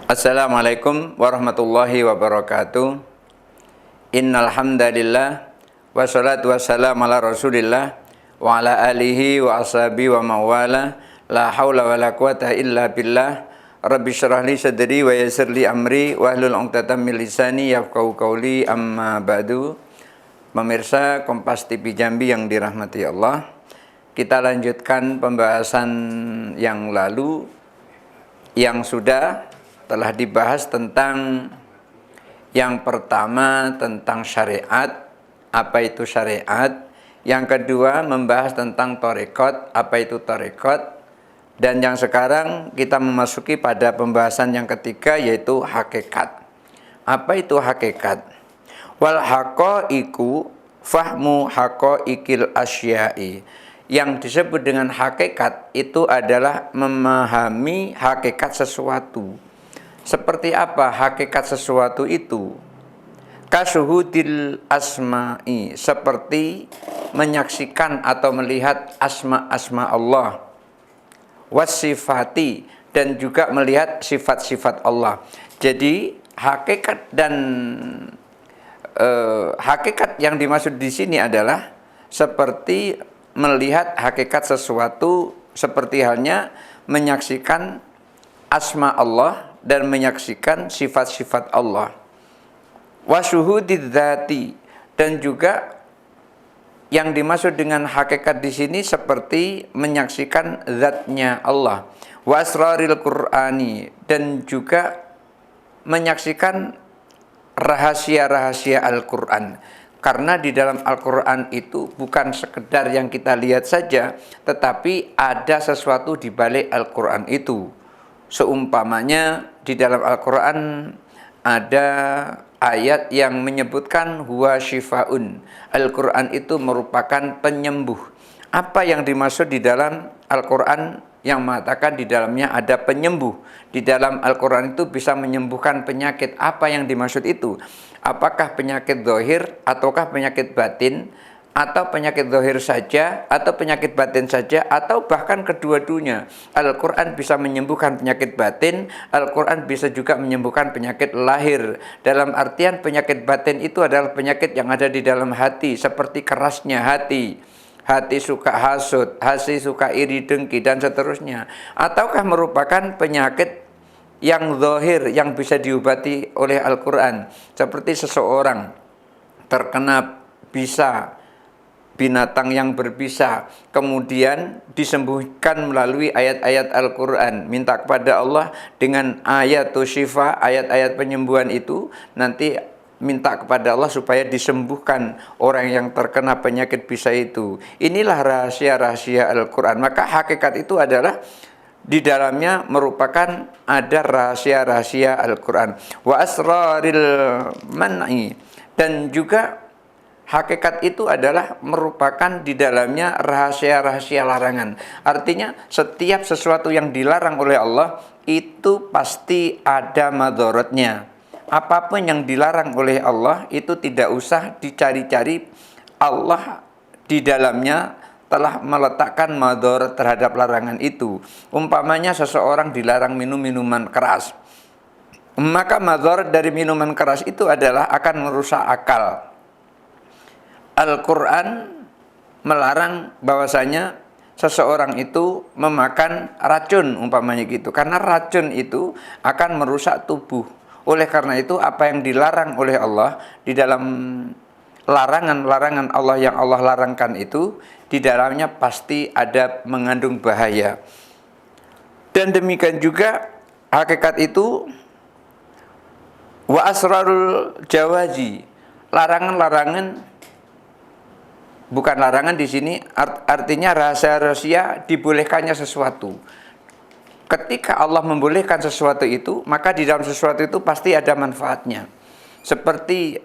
Assalamualaikum warahmatullahi wabarakatuh. Innal hamdalillah wassalatu wassalamu ala Rasulillah wa ala alihi wa ashabi wa mawala. La haula wala quwata illa billah. Rabbi syrah li sadri wa yassir li amri wa hlul 'uqdatam min lisani yafqahu qawli. Amma ba'du. Pemirsa Kompas TV Jambi yang dirahmati Allah, kita lanjutkan pembahasan yang lalu yang sudah telah dibahas tentang yang pertama tentang syariat, apa itu syariat. Yang kedua membahas tentang tarekat, apa itu tarekat. Dan yang sekarang kita memasuki pada pembahasan yang ketiga, yaitu hakikat. Apa itu hakikat? Wal haqaiqu fahmu haqaiqil asya'i. Yang disebut dengan hakikat itu adalah memahami hakikat sesuatu. Seperti apa hakikat sesuatu itu? Kasuhudil asma'i, seperti menyaksikan atau melihat asma-asma Allah. Wasifati, dan juga melihat sifat-sifat Allah. Jadi hakikat dan hakikat yang dimaksud di sini adalah seperti melihat hakikat sesuatu, seperti halnya menyaksikan asma Allah dan menyaksikan sifat-sifat Allah. Wasyuhudid dzati, dan juga yang dimaksud dengan hakikat di sini seperti menyaksikan zatnya Allah. Wasraril Qur'ani, dan juga menyaksikan rahasia-rahasia Al-Qur'an. Karena di dalam Al-Qur'an itu bukan sekedar yang kita lihat saja, tetapi ada sesuatu di balik Al-Qur'an itu. Seumpamanya di dalam Al-Quran ada ayat yang menyebutkan huwa syifaun. Al-Quran itu merupakan penyembuh. Apa yang dimaksud di dalam Al-Quran yang mengatakan di dalamnya ada penyembuh? Di dalam Al-Quran itu bisa menyembuhkan penyakit. Apa yang dimaksud itu? Apakah penyakit zahir ataukah penyakit batin? Atau penyakit zahir saja, atau penyakit batin saja, atau bahkan kedua-duanya. Al-Quran bisa menyembuhkan penyakit batin, Al-Quran bisa juga menyembuhkan penyakit lahir. Dalam artian penyakit batin itu adalah penyakit yang ada di dalam hati, seperti kerasnya hati. Hati suka hasud, hati suka iri dengki, dan seterusnya. Ataukah merupakan penyakit yang zahir, yang bisa diobati oleh Al-Quran. Seperti seseorang terkena bisa binatang yang berbisa, kemudian disembuhkan melalui ayat-ayat Al-Quran. Minta kepada Allah dengan ayat syifa, ayat-ayat penyembuhan itu, nanti minta kepada Allah supaya disembuhkan orang yang terkena penyakit bisa itu. Inilah rahasia-rahasia Al-Quran. Maka hakikat itu adalah di dalamnya merupakan ada rahasia-rahasia Al-Quran. Wa asraril man'i, dan juga hakikat itu adalah merupakan di dalamnya rahasia-rahasia larangan. Artinya setiap sesuatu yang dilarang oleh Allah itu pasti ada madharatnya. Apapun yang dilarang oleh Allah itu tidak usah dicari-cari. Allah di dalamnya telah meletakkan madharat terhadap larangan itu. Umpamanya seseorang dilarang minum minuman keras, maka madharat dari minuman keras itu adalah akan merusak akal. Al-Quran melarang bahwasanya seseorang itu memakan racun, umpamanya gitu. Karena racun itu akan merusak tubuh. Oleh karena itu apa yang dilarang oleh Allah di dalam larangan-larangan Allah yang Allah larangkan itu, di dalamnya pasti ada mengandung bahaya. Dan demikian juga hakikat itu wa asrarul jawazi, larangan-larangan. Bukan larangan di sini, artinya rahasia-rahasia dibolehkannya sesuatu. Ketika Allah membolehkan sesuatu itu, maka di dalam sesuatu itu pasti ada manfaatnya. Seperti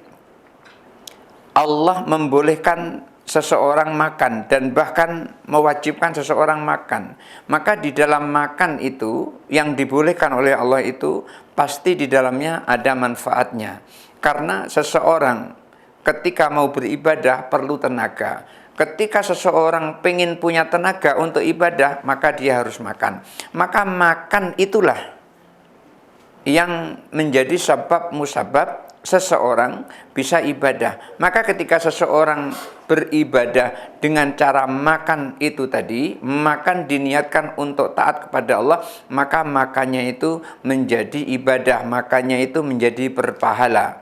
Allah membolehkan seseorang makan dan bahkan mewajibkan seseorang makan. Maka di dalam makan itu yang dibolehkan oleh Allah itu pasti di dalamnya ada manfaatnya. Karena seseorang ketika mau beribadah perlu tenaga. Ketika seseorang pengen punya tenaga untuk ibadah, maka dia harus makan. Maka makan itulah yang menjadi sebab musabab seseorang bisa ibadah. Maka ketika seseorang beribadah dengan cara makan itu tadi, makan diniatkan untuk taat kepada Allah, maka makannya itu menjadi ibadah, makannya itu menjadi berpahala.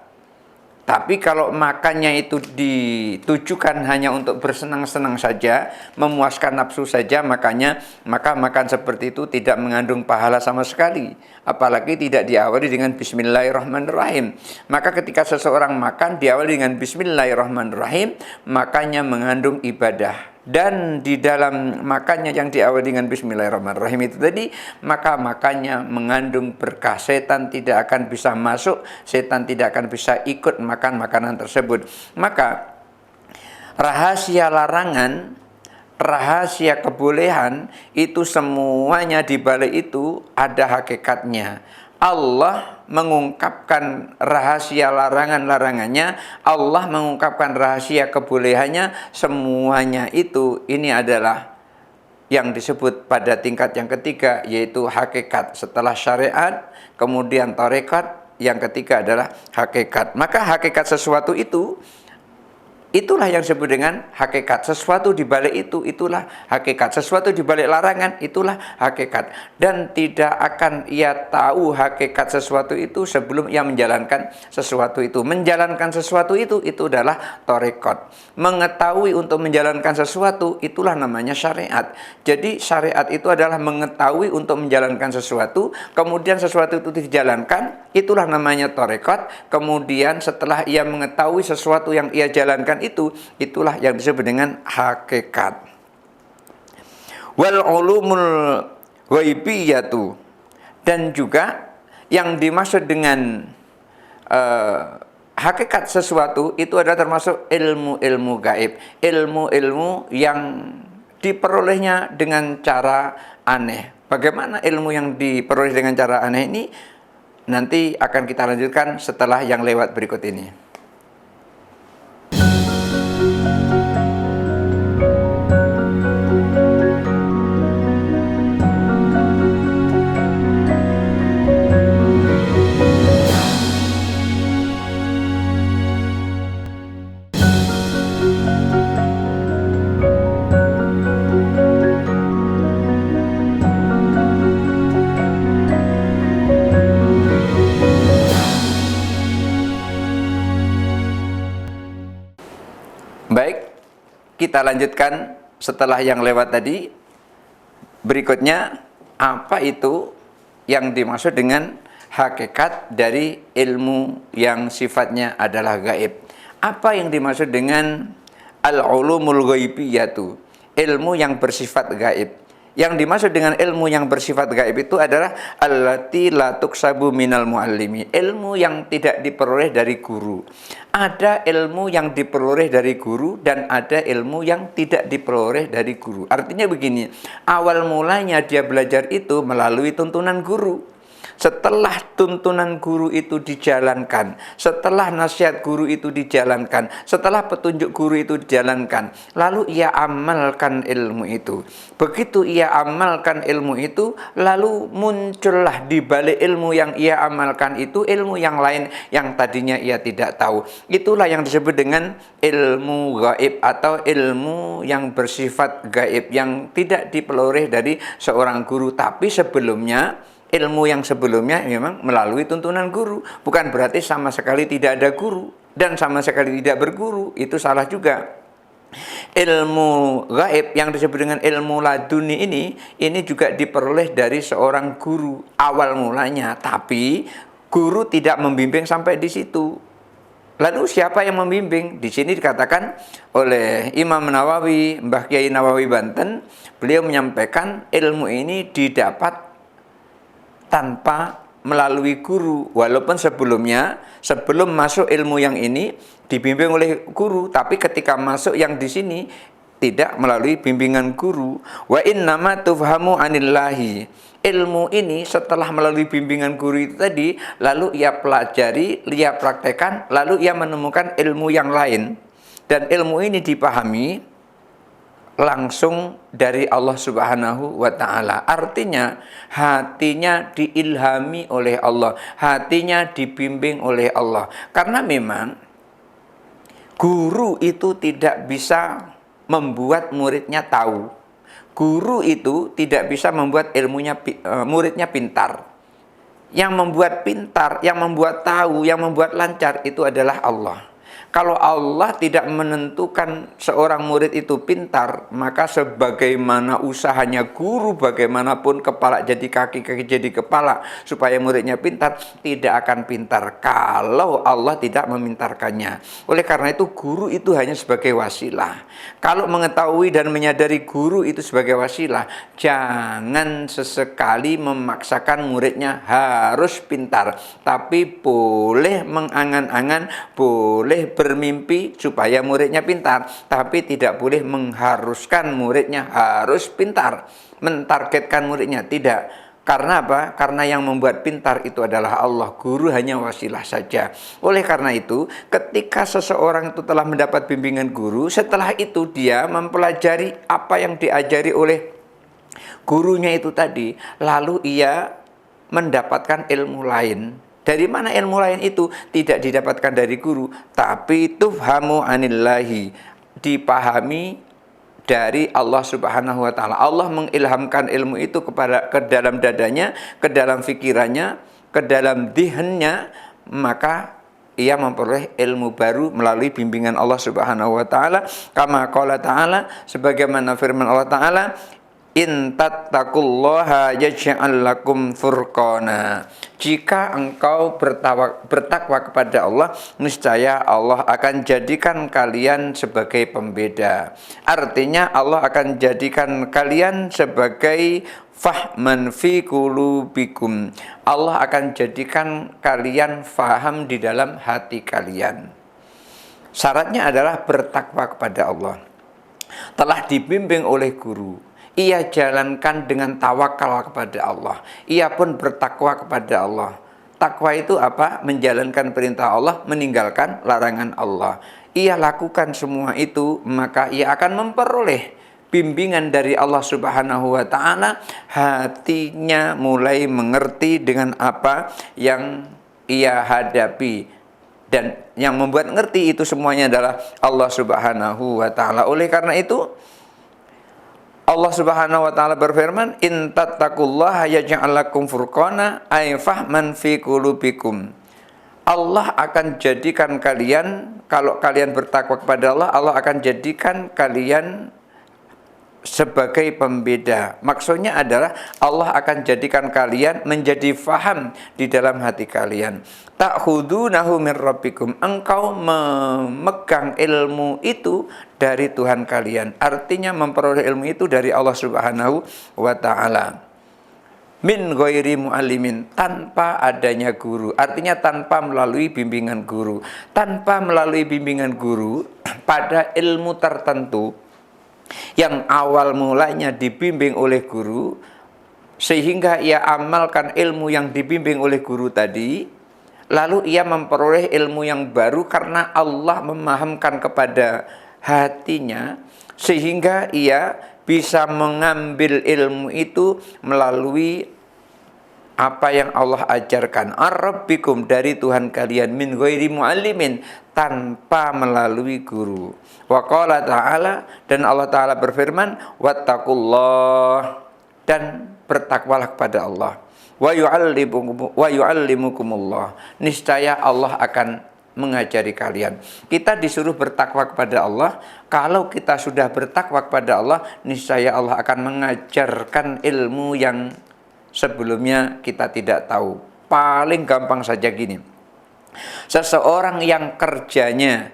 Tapi kalau makannya itu ditujukan hanya untuk bersenang-senang saja, memuaskan nafsu saja, maka makan seperti itu tidak mengandung pahala sama sekali. Apalagi tidak diawali dengan bismillahirrahmanirrahim. Maka ketika seseorang makan diawali dengan bismillahirrahmanirrahim, makanya mengandung ibadah. Dan di dalam makannya yang diawali dengan bismillahirrahmanirrahim itu tadi, maka makannya mengandung berkah. Setan tidak akan bisa masuk, setan tidak akan bisa ikut makan makanan tersebut. Maka rahasia larangan, rahasia kebolehan itu semuanya di balik itu ada hakikatnya. Allah mengungkapkan rahasia larangan-larangannya, Allah mengungkapkan rahasia kebolehannya, semuanya itu ini adalah yang disebut pada tingkat yang ketiga, yaitu hakikat. Setelah syariat, kemudian tarekat, yang ketiga adalah hakikat. Maka hakikat sesuatu itu, itulah yang disebut dengan hakikat. Sesuatu di balik itu, itulah hakikat. Sesuatu di balik larangan, itulah hakikat. Dan tidak akan ia tahu hakikat sesuatu itu sebelum ia menjalankan sesuatu itu. Menjalankan sesuatu itu adalah tarekat. Mengetahui untuk menjalankan sesuatu, itulah namanya syariat. Jadi syariat itu adalah mengetahui untuk menjalankan sesuatu, kemudian sesuatu itu dijalankan, itulah namanya tarekat. Kemudian setelah ia mengetahui sesuatu yang ia jalankan itulah yang disebut dengan hakikat. Wal ulumul ghaibiyatu, dan juga yang dimaksud dengan hakikat sesuatu itu adalah termasuk ilmu-ilmu gaib, ilmu-ilmu yang diperolehnya dengan cara aneh. Bagaimana ilmu yang diperoleh dengan cara aneh ini nanti akan kita lanjutkan setelah yang lewat berikut ini. Baik, kita lanjutkan setelah yang lewat tadi. Berikutnya, apa itu yang dimaksud dengan hakikat dari ilmu yang sifatnya adalah gaib? Apa yang dimaksud dengan al-ulumul ghaibiyatu, ilmu yang bersifat gaib? Yang dimaksud dengan ilmu yang bersifat gaib itu adalah allati la tuksabu minal muallimi, ilmu yang tidak diperoleh dari guru. Ada ilmu yang diperoleh dari guru dan ada ilmu yang tidak diperoleh dari guru. Artinya begini, awal mulanya dia belajar itu melalui tuntunan guru. Setelah tuntunan guru itu dijalankan, setelah nasihat guru itu dijalankan, setelah petunjuk guru itu dijalankan, lalu ia amalkan ilmu itu. Begitu ia amalkan ilmu itu, lalu muncullah di balik ilmu yang ia amalkan itu ilmu yang lain yang tadinya ia tidak tahu. Itulah yang disebut dengan ilmu gaib atau ilmu yang bersifat gaib, yang tidak diperoleh dari seorang guru, tapi sebelumnya ilmu yang sebelumnya memang melalui tuntunan guru. Bukan berarti sama sekali tidak ada guru dan sama sekali tidak berguru, itu salah juga. Ilmu gaib yang disebut dengan ilmu laduni ini juga diperoleh dari seorang guru awal mulanya, tapi guru tidak membimbing sampai di situ. Lalu siapa yang membimbing? Di sini dikatakan oleh Imam Nawawi, Mbah Kiai Nawawi Banten, beliau menyampaikan ilmu ini didapat tanpa melalui guru, walaupun sebelumnya sebelum masuk ilmu yang ini dibimbing oleh guru, tapi ketika masuk yang di sini tidak melalui bimbingan guru. Wa innama tufhamu anillahi, ilmu ini setelah melalui bimbingan guru itu tadi, lalu ia pelajari, ia praktekkan, lalu ia menemukan ilmu yang lain, dan ilmu ini dipahami langsung dari Allah Subhanahu wa Ta'ala. Artinya hatinya diilhami oleh Allah, hatinya dibimbing oleh Allah. Karena memang guru itu tidak bisa membuat muridnya tahu. Guru itu tidak bisa membuat muridnya pintar. Yang membuat pintar, yang membuat tahu, yang membuat lancar itu adalah Allah. Kalau Allah tidak menentukan seorang murid itu pintar, maka sebagaimana usahanya guru, bagaimanapun kepala jadi kaki, kaki jadi kepala, supaya muridnya pintar, tidak akan pintar kalau Allah tidak memintarkannya. Oleh karena itu, guru itu hanya sebagai wasilah. Kalau mengetahui dan menyadari guru itu sebagai wasilah, jangan sesekali memaksakan muridnya harus pintar, tapi boleh mengangan-angan, boleh bermimpi supaya muridnya pintar, tapi tidak boleh mengharuskan muridnya harus pintar, mentargetkan muridnya, tidak. Karena apa? Karena yang membuat pintar itu adalah Allah. Guru hanya wasilah saja. Oleh karena itu, ketika seseorang itu telah mendapat bimbingan guru, setelah itu dia mempelajari apa yang diajari oleh gurunya itu tadi, lalu ia mendapatkan ilmu lain. Dari mana ilmu lain itu? Tidak didapatkan dari guru, tapi tufhamu anillahi, dipahami dari Allah Subhanahu wa Ta'ala. Allah mengilhamkan ilmu itu ke dalam dadanya, ke dalam fikirannya, ke dalam dhihnnya, maka ia memperoleh ilmu baru melalui bimbingan Allah Subhanahu wa Ta'ala. Kama qala ta'ala, sebagaimana firman Allah Ta'ala, in tattaqullaha yaj'al lakum furqana. Jika engkau bertakwa kepada Allah, niscaya Allah akan jadikan kalian sebagai pembeda. Artinya Allah akan jadikan kalian sebagai fahman fi qulubikum. Allah akan jadikan kalian faham di dalam hati kalian. Syaratnya adalah bertakwa kepada Allah. Telah dibimbing oleh guru, ia jalankan dengan tawakal kepada Allah. Ia pun bertakwa kepada Allah. Takwa itu apa? Menjalankan perintah Allah, meninggalkan larangan Allah. Ia lakukan semua itu, maka ia akan memperoleh bimbingan dari Allah Subhanahu wa Ta'ala. Hatinya mulai mengerti dengan apa yang ia hadapi. Dan yang membuat ngerti itu semuanya adalah Allah Subhanahu wa Ta'ala. Oleh karena itu, Allah Subhanahu wa Ta'ala berfirman, in tattaqullaha yaj'al lakum furqana ay fahman fi qulubikum. Allah akan jadikan kalian, kalau kalian bertakwa kepada Allah, Allah akan jadikan kalian sebagai pembeda. Maksudnya adalah Allah akan jadikan kalian menjadi faham di dalam hati kalian. Ta'khudunahu min rabbikum. Engkau memegang ilmu itu dari Tuhan kalian. Artinya memperoleh ilmu itu dari Allah Subhanahu wa Ta'ala. Min ghairi muallimin, tanpa adanya guru. Artinya tanpa melalui bimbingan guru. Tanpa melalui bimbingan guru pada ilmu tertentu yang awal mulanya dibimbing oleh guru, sehingga ia amalkan ilmu yang dibimbing oleh guru tadi, lalu ia memperoleh ilmu yang baru karena Allah memahamkan kepada hatinya, sehingga ia bisa mengambil ilmu itu melalui apa yang Allah ajarkan, ar-rabbikum, dari Tuhan kalian, min ghairi muallimin, tanpa melalui guru. Wa qala ta'ala, dan Allah Ta'ala berfirman, wattaqullah, dan bertakwalah kepada Allah. Wa yu'allimukumullah, niscaya Allah akan mengajari kalian. Kita disuruh bertakwa kepada Allah. Kalau kita sudah bertakwa kepada Allah, niscaya Allah akan mengajarkan ilmu yang sebelumnya kita tidak tahu. Paling gampang saja gini. Seseorang yang kerjanya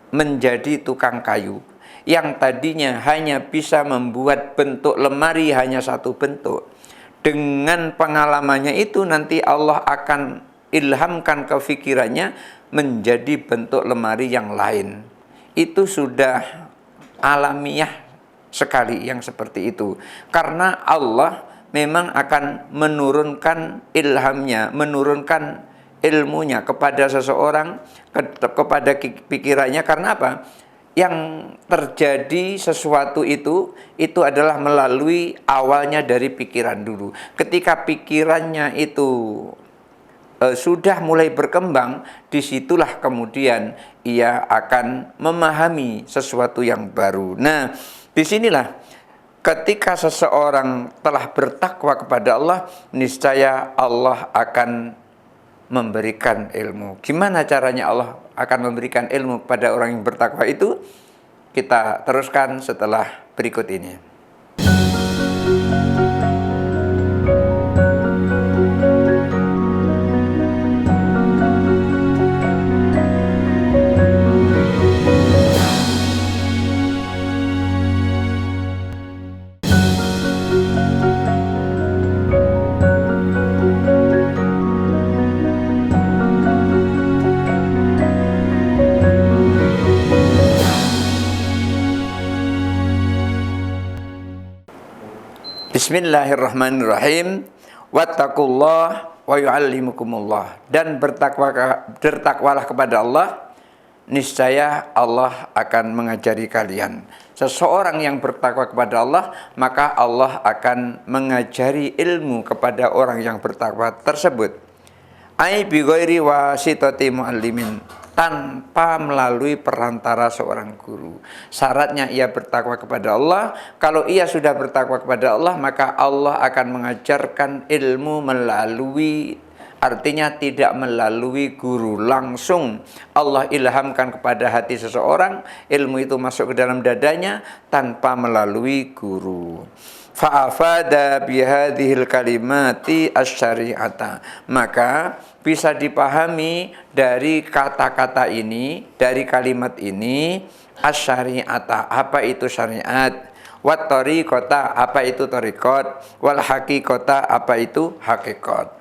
menjadi tukang kayu, yang tadinya hanya bisa membuat bentuk lemari hanya satu bentuk, dengan pengalamannya itu nanti Allah akan ilhamkan ke pikirannya menjadi bentuk lemari yang lain. Itu sudah alamiah sekali yang seperti itu. Karena Allah memang akan menurunkan ilhamnya, menurunkan ilmunya kepada seseorang, kepada pikirannya. Karena apa? yang terjadi sesuatu itu adalah melalui awalnya dari pikiran dulu. Ketika pikirannya itu sudah mulai berkembang, disitulah kemudian ia akan memahami sesuatu yang baru. Nah, disinilah ketika seseorang telah bertakwa kepada Allah, niscaya Allah akan memberikan ilmu. Gimana caranya Allah akan memberikan ilmu kepada orang yang bertakwa itu? Kita teruskan setelah berikut ini. Bismillahirrahmanirrahim. Wattaqullah wa yu'allimukumullah. Dan bertakwalah kepada Allah, niscaya Allah akan mengajari kalian. Seseorang yang bertakwa kepada Allah, maka Allah akan mengajari ilmu kepada orang yang bertakwa tersebut. Ai bi ghairi wasitati muallimin, tanpa melalui perantara seorang guru. Syaratnya ia bertakwa kepada Allah. Kalau ia sudah bertakwa kepada Allah, maka Allah akan mengajarkan ilmu melalui, artinya tidak melalui guru, langsung Allah ilhamkan kepada hati seseorang, ilmu itu masuk ke dalam dadanya tanpa melalui guru. Fa'afada bihadhil kalimati asyari'ata, maka bisa dipahami dari kata-kata ini, dari kalimat ini, asyari'ata, apa itu syariat, wat tariqata, apa itu tariqat, wal haqiqata, apa itu hakikat.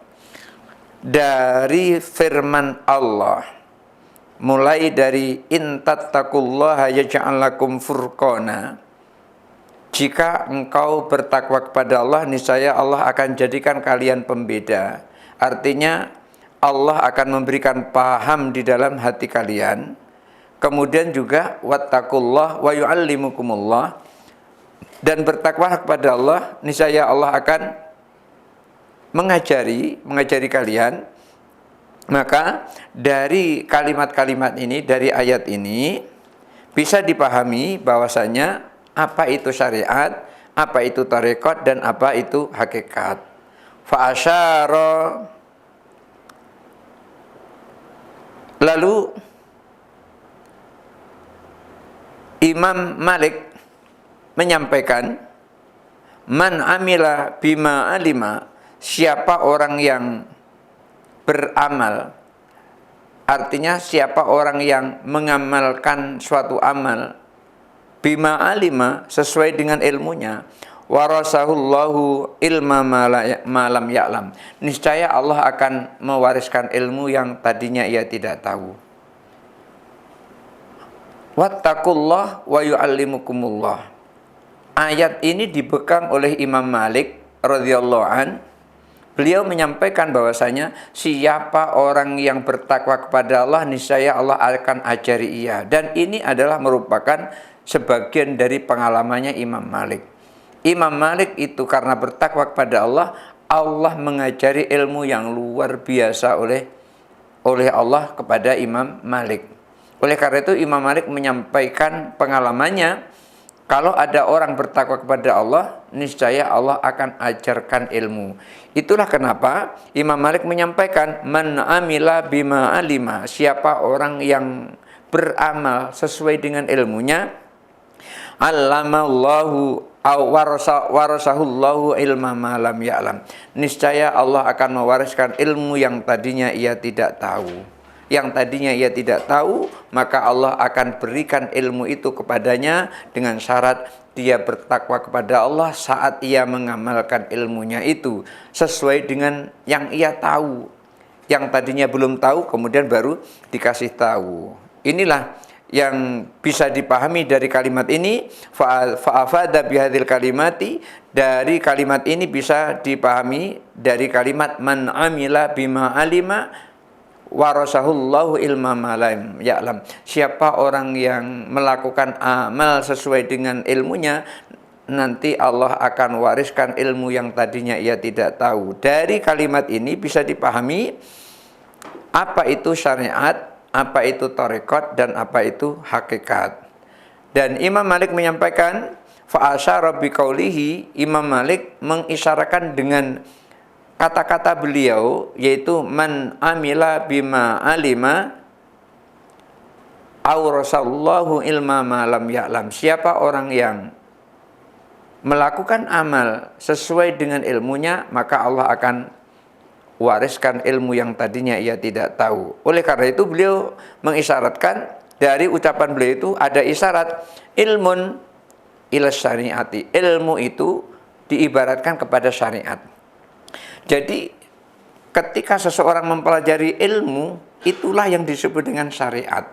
Dari firman Allah, mulai dari in tattaqullaha yaj'al lakum furqana, jika engkau bertakwa kepada Allah, niscaya Allah akan jadikan kalian pembeda. Artinya Allah akan memberikan paham di dalam hati kalian. Kemudian juga wattaqullah wa yu'allimukumullah, dan bertakwalah kepada Allah, niscaya Allah akan mengajari kalian. Maka dari kalimat-kalimat ini, dari ayat ini bisa dipahami bahwasanya apa itu syariat, apa itu tarekat, dan apa itu hakikat. Fa'asyara, lalu Imam Malik menyampaikan, man amila bima alima, siapa orang yang beramal, artinya siapa orang yang mengamalkan suatu amal, bima alima, sesuai dengan ilmunya, warasahullahu ilma malam ya'lam, niscaya Allah akan mewariskan ilmu yang tadinya ia tidak tahu. Wattaqullah wa yu'allimukumullah. Ayat ini dibekang oleh Imam Malik radhiyallahu an. Beliau menyampaikan bahwasanya siapa orang yang bertakwa kepada Allah, niscaya Allah akan ajari ia. Dan ini adalah merupakan sebagian dari pengalamannya Imam Malik. Imam Malik itu karena bertakwa kepada Allah, Allah mengajari ilmu yang luar biasa oleh Allah kepada Imam Malik. Oleh karena itu Imam Malik menyampaikan pengalamannya, kalau ada orang bertakwa kepada Allah, niscaya Allah akan ajarkan ilmu. Itulah kenapa Imam Malik menyampaikan, man amila bima alima, siapa orang yang beramal sesuai dengan ilmunya, allamallahu aw warasahullahu ilma ma lam ya'lam, niscaya Allah akan mewariskan ilmu yang tadinya ia tidak tahu. Yang tadinya ia tidak tahu, maka Allah akan berikan ilmu itu kepadanya dengan syarat dia bertakwa kepada Allah saat ia mengamalkan ilmunya itu sesuai dengan yang ia tahu. Yang tadinya belum tahu, kemudian baru dikasih tahu. Inilah yang bisa dipahami dari kalimat ini. Fa'afada bihadil kalimati, dari kalimat ini bisa dipahami dari kalimat man amila bima alima warasahullahu ilma ma lam ya'lam. Siapa orang yang melakukan amal sesuai dengan ilmunya, nanti Allah akan wariskan ilmu yang tadinya ia tidak tahu. Dari kalimat ini bisa dipahami apa itu syariat, apa itu tarekat, dan apa itu hakikat. Dan Imam Malik menyampaikan, fa'asyara biqaulihi, Imam Malik mengisyaratkan dengan kata-kata beliau, yaitu man amila bima alima awrasallahu ilma ma lam ya'lam. Siapa orang yang melakukan amal sesuai dengan ilmunya, maka Allah akan wariskan ilmu yang tadinya ia tidak tahu. Oleh karena itu beliau mengisyaratkan, dari ucapan beliau itu ada isyarat ilmun ila syariati. Ilmu itu diibaratkan kepada syariat. Jadi ketika seseorang mempelajari ilmu, itulah yang disebut dengan syariat.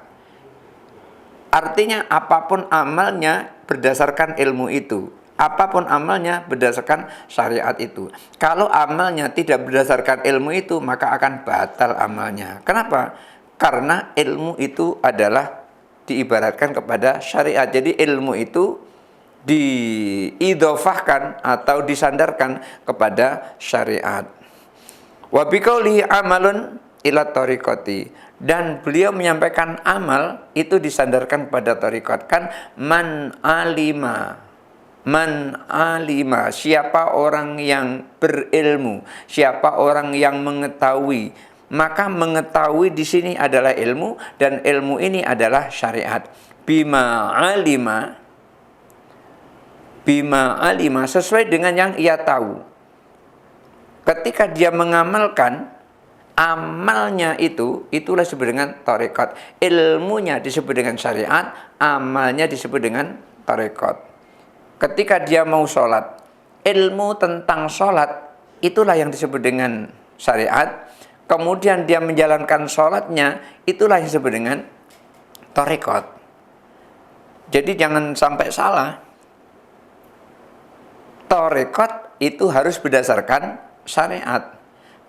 Artinya apapun amalnya berdasarkan ilmu itu. Apapun amalnya berdasarkan syariat itu. Kalau amalnya tidak berdasarkan ilmu itu, maka akan batal amalnya. Kenapa? Karena ilmu itu adalah diibaratkan kepada syariat. Jadi ilmu itu diidhofahkan atau disandarkan kepada syariat. Wa biqaulihi amalun ila tariqati, dan beliau menyampaikan amal itu disandarkan pada tariqat. Kan man alima, siapa orang yang berilmu, siapa orang yang mengetahui, maka mengetahui di sini adalah ilmu, dan ilmu ini adalah syariat. Bima alima, sesuai dengan yang ia tahu. Ketika dia mengamalkan amalnya itulah disebut dengan tarekat. Ilmunya disebut dengan syariat, amalnya disebut dengan tarekat. Ketika dia mau sholat, ilmu tentang sholat itulah yang disebut dengan syariat. Kemudian dia menjalankan sholatnya, itulah yang disebut dengan tarekat. Jadi jangan sampai salah. Tarekat itu harus berdasarkan syariat.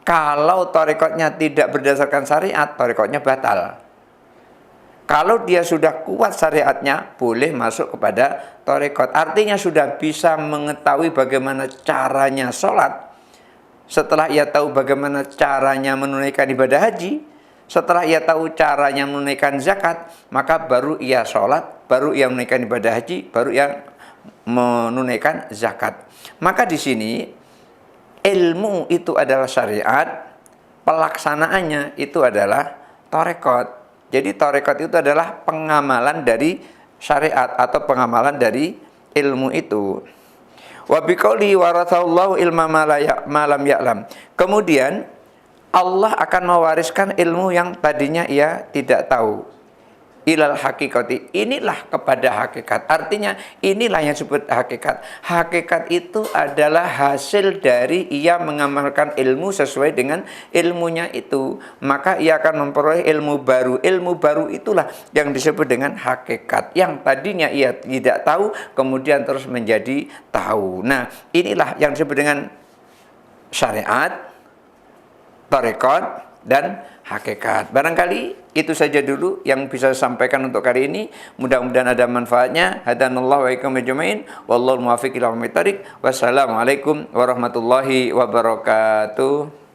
Kalau tarekatnya tidak berdasarkan syariat, tarekatnya batal. Kalau dia sudah kuat syariatnya, boleh masuk kepada tarekat. Artinya sudah bisa mengetahui bagaimana caranya sholat. Setelah ia tahu bagaimana caranya menunaikan ibadah haji, setelah ia tahu caranya menunaikan zakat, maka baru ia sholat, baru ia menunaikan ibadah haji, baru ia menunaikan zakat. Maka di sini ilmu itu adalah syariat, pelaksanaannya itu adalah tarekat. Jadi tarekat itu adalah pengamalan dari syariat atau pengamalan dari ilmu itu. Wa biqauli warathallahu ilma ma lam ya'lam. Kemudian Allah akan mewariskan ilmu yang tadinya ia tidak tahu. Ilal hakikati, inilah kepada hakikat. Artinya inilah yang disebut hakikat. Hakikat itu adalah hasil dari ia mengamalkan ilmu sesuai dengan ilmunya itu. Maka ia akan memperoleh ilmu baru. Ilmu baru itulah yang disebut dengan hakikat. Yang tadinya ia tidak tahu, kemudian terus menjadi tahu. Nah, inilah yang disebut dengan syariat, tarekat, dan hakikat. Barangkali itu saja dulu yang bisa saya sampaikan untuk kali ini. Mudah-mudahan ada manfaatnya. Hadanallahu wa iyyakum ajmain. Wallahu muwaffiq ila aqwamit thoriq. Wassalamualaikum warahmatullahi wabarakatuh.